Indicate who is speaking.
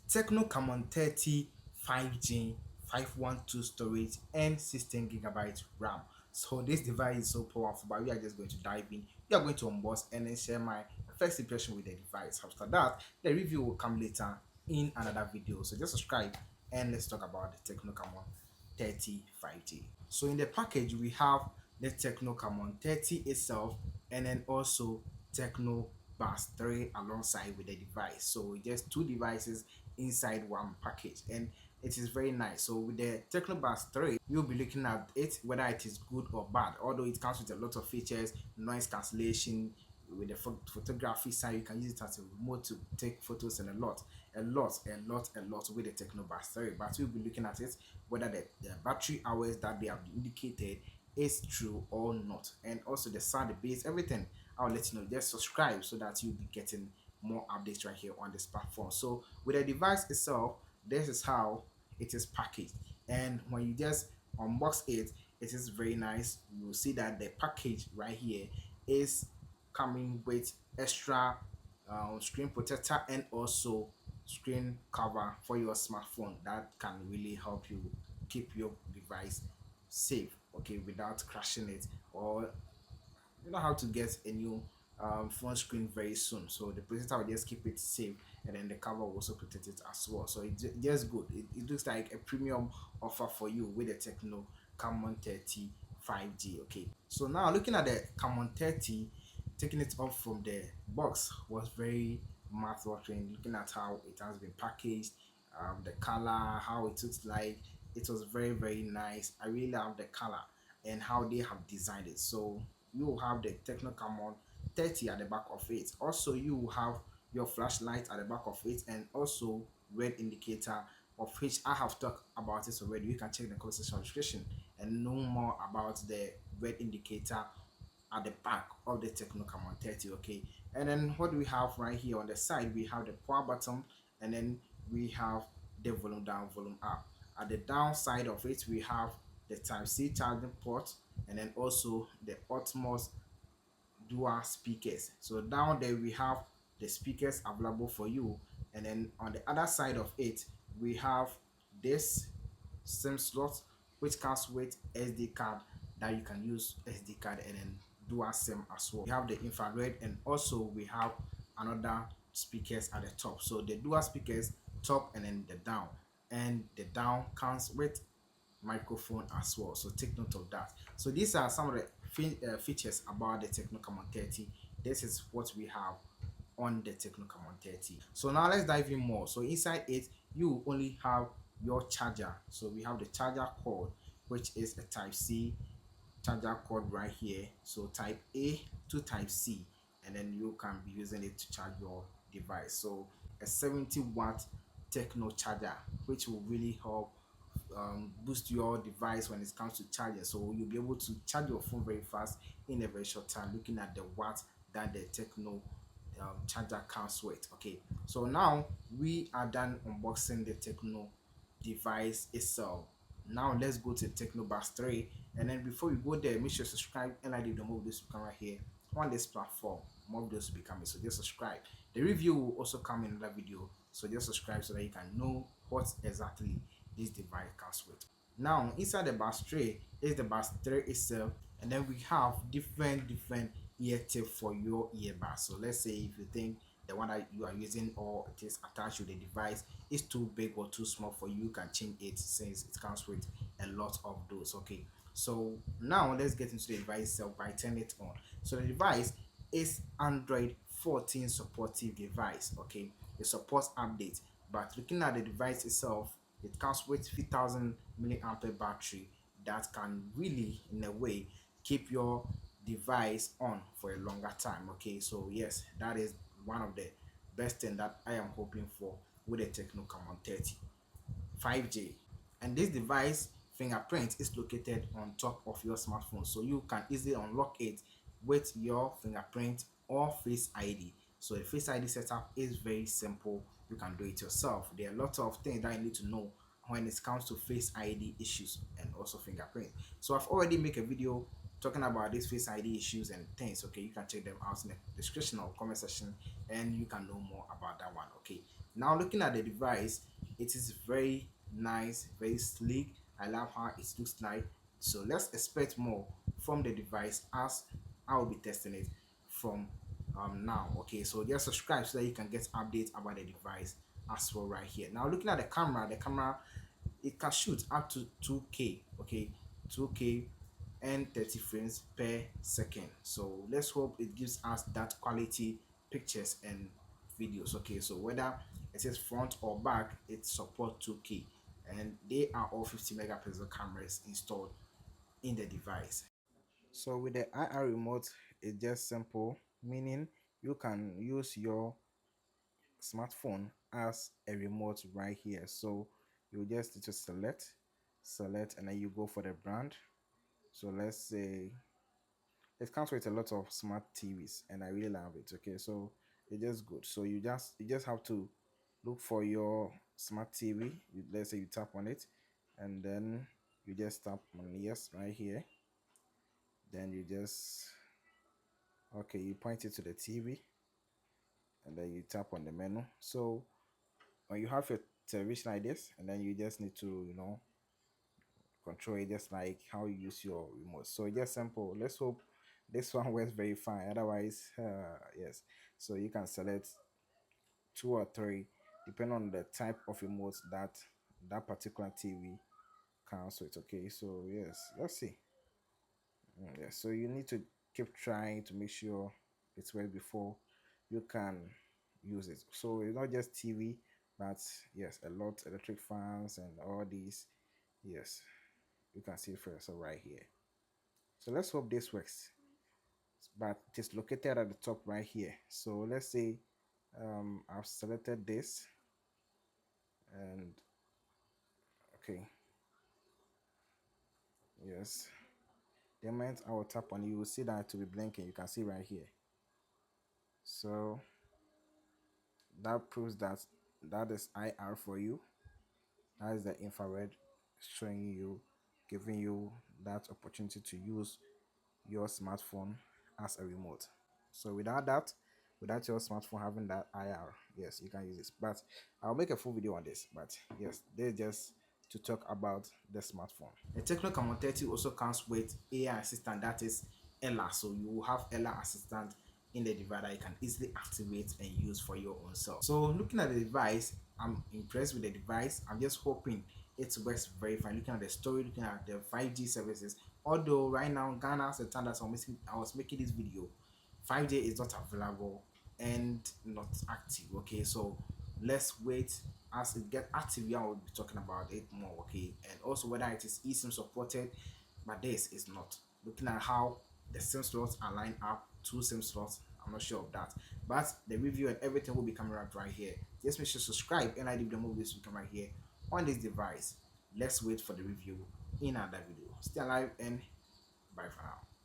Speaker 1: Tecno Camon 30 5G 512 storage and 16 GB RAM. So this device is so powerful, but we are just going to dive in. We are going to unbox and then share my first impression with the device. After that, the review will come later in another video. So just subscribe and let's talk about the Tecno Camon 30 5G. So in the package we have the Tecno Camon 30 itself and then also Tecno Bus 3 alongside with the device. So just two devices inside one package, and it is very nice. So with the Techno Bus 3, you'll be looking at it whether it is good or bad, although it comes with a lot of features, noise cancellation. With the photography side, you can use it as a remote to take photos, and a lot with the Techno Bus 3. But we'll be looking at it whether the battery hours that they have indicated is true or not, and also the sound, the bass, everything. I'll let you know. Just subscribe so that you'll be getting more updates right here on this platform. So with the device itself, this is how it is packaged, and when you just unbox it, it is very nice. You'll see that the package right here is coming with extra screen protector and also screen cover for your smartphone that can really help you keep your device safe, okay, without crashing it, or you know how to get a new phone screen very soon. So the protector will just keep it safe, and then the cover will also protect it as well. So it's just good. It looks like a premium offer for you with the Techno Camon 30 5G. Okay, so now looking at the Camon 30, taking it off from the box was very mouth-watering. Looking at how it has been packaged, the color, how it looks like, it was very nice. I really love the color and how they have designed it. So you will have the Techno Camon 30 at the back of it. Also, you will have your flashlight at the back of it, and also red indicator, of which I have talked about it already. You can check the comment section description and know more about the red indicator at the back of the Techno Camon 30. Okay, and then what do we have right here on the side? We have the power button, and then we have the volume down, volume up. At the down side of it, we have the Type C charging port, and then also the Optimus dual speakers. So down there we have the speakers available for you, and then on the other side of it we have this SIM slot which comes with SD card, that you can use SD card and then dual SIM as well. We have the infrared, and also we have another speakers at the top. So the dual speakers top and then the down, and the down comes with microphone as well, so take note of that. So these are some of the features about the Techno Camon 30. This is what we have on the Techno Camon 30. So now let's dive in more. So inside it you only have your charger. So we have the charger cord, which is a Type C charger cord right here, so Type A to Type C, and then you can be using it to charge your device. So a 70-watt Techno charger, which will really help boost your device when it comes to charging. So you'll be able to charge your phone very fast in a very short time, looking at the watts that the Techno charger comes with. Okay, so now we are done unboxing the Techno device itself. Now let's go to Techno Bus 3, and then before we go there, make sure to subscribe and like the video. More videos will come right here on this platform. More videos will be coming, so just subscribe. The review will also come in another video, so just subscribe so that you can know what exactly this device comes with. Now inside the bus tray is the bus 3 itself, and then we have different ear tip for your earbuds. So let's say if you think the one that you are using or it is attached to the device is too big or too small for you, you can change it since it comes with a lot of those. Okay, so now let's get into the device itself by turning it on. So the device is Android 14 supportive device. Okay, it supports updates, but looking at the device itself, it comes with 3000 milliampere battery that can really, in a way, keep your device on for a longer time. Okay, so yes, that is one of the best thing that I am hoping for with the Techno Camon 30 5G. And this device fingerprint is located on top of your smartphone, so you can easily unlock it with your fingerprint or Face ID. So the Face ID setup is very simple. You can do it yourself. There are a lot of things that you need to know when it comes to Face ID issues and also fingerprint. So I've already made a video talking about these Face ID issues and things. Okay, you can check them out in the description or comment section, and you can know more about that one. Okay, Now looking at the device, it is very nice, very sleek. I love how it looks like. So let's expect more from the device as I will be testing it from now. Okay, so just subscribe so that you can get updates about the device as well right here. Now looking at the camera, it can shoot up to 2K. Okay, 2K and 30 frames per second. So let's hope it gives us that quality pictures and videos. Okay, so whether it is front or back, it supports 2K, and they are all 50 megapixel cameras installed in the device. So with the IR remote, it's just simple, meaning you can use your smartphone as a remote right here. So you just need to select, and then you go for the brand. So let's say it comes with a lot of smart TVs, and I really love it. Okay, so it's just good. So you just have to look for your smart TV. Let's say you tap on it, and then you just tap on yes right here. Then you just, okay, you point it to the TV, and then you tap on the menu. So when you have your television like this, and then you just need to control it just like how you use your remote. So just simple. Let's hope this one works very fine. Otherwise, yes. So you can select two or three depending on the type of remote that particular TV comes with. Okay, so yes, let's see. Yes, so you need to keep trying to make sure it's well before you can use it. So it's not just TV, but yes, a lot electric fans and all these. Yes, you can see first. So right here. So let's hope this works. But it is located at the top right here. So let's say I've selected this, and okay, yes. The moment I will tap on it, you will see that it will be blinking. You can see right here. So that proves that that is IR for you. That is the infrared showing you, giving you that opportunity to use your smartphone as a remote. So without your smartphone having that IR, yes, you can use this. But I'll make a full video on this. But yes, this just to talk about the smartphone. The Tecno Camon 30 also comes with AI assistant, that is Ella. So you will have Ella assistant in the device that you can easily activate and use for your own self. So looking at the device, I'm impressed with the device. I'm just hoping it works very fine. Looking at the story, looking at the 5G services. Although right now Ghana has a time that I was making this video, 5G is not available and not active. Okay, so let's wait as it get active. Yeah, we'll be talking about it more. Okay, and also whether it is eSIM supported, but this is not. Looking at how the SIM slots are lined up, two SIM slots, I'm not sure of that. But the review and everything will be coming up right here. Just make sure to subscribe and I do the movies will come right here on this device. Let's wait for the review in another video. Stay alive and bye for now.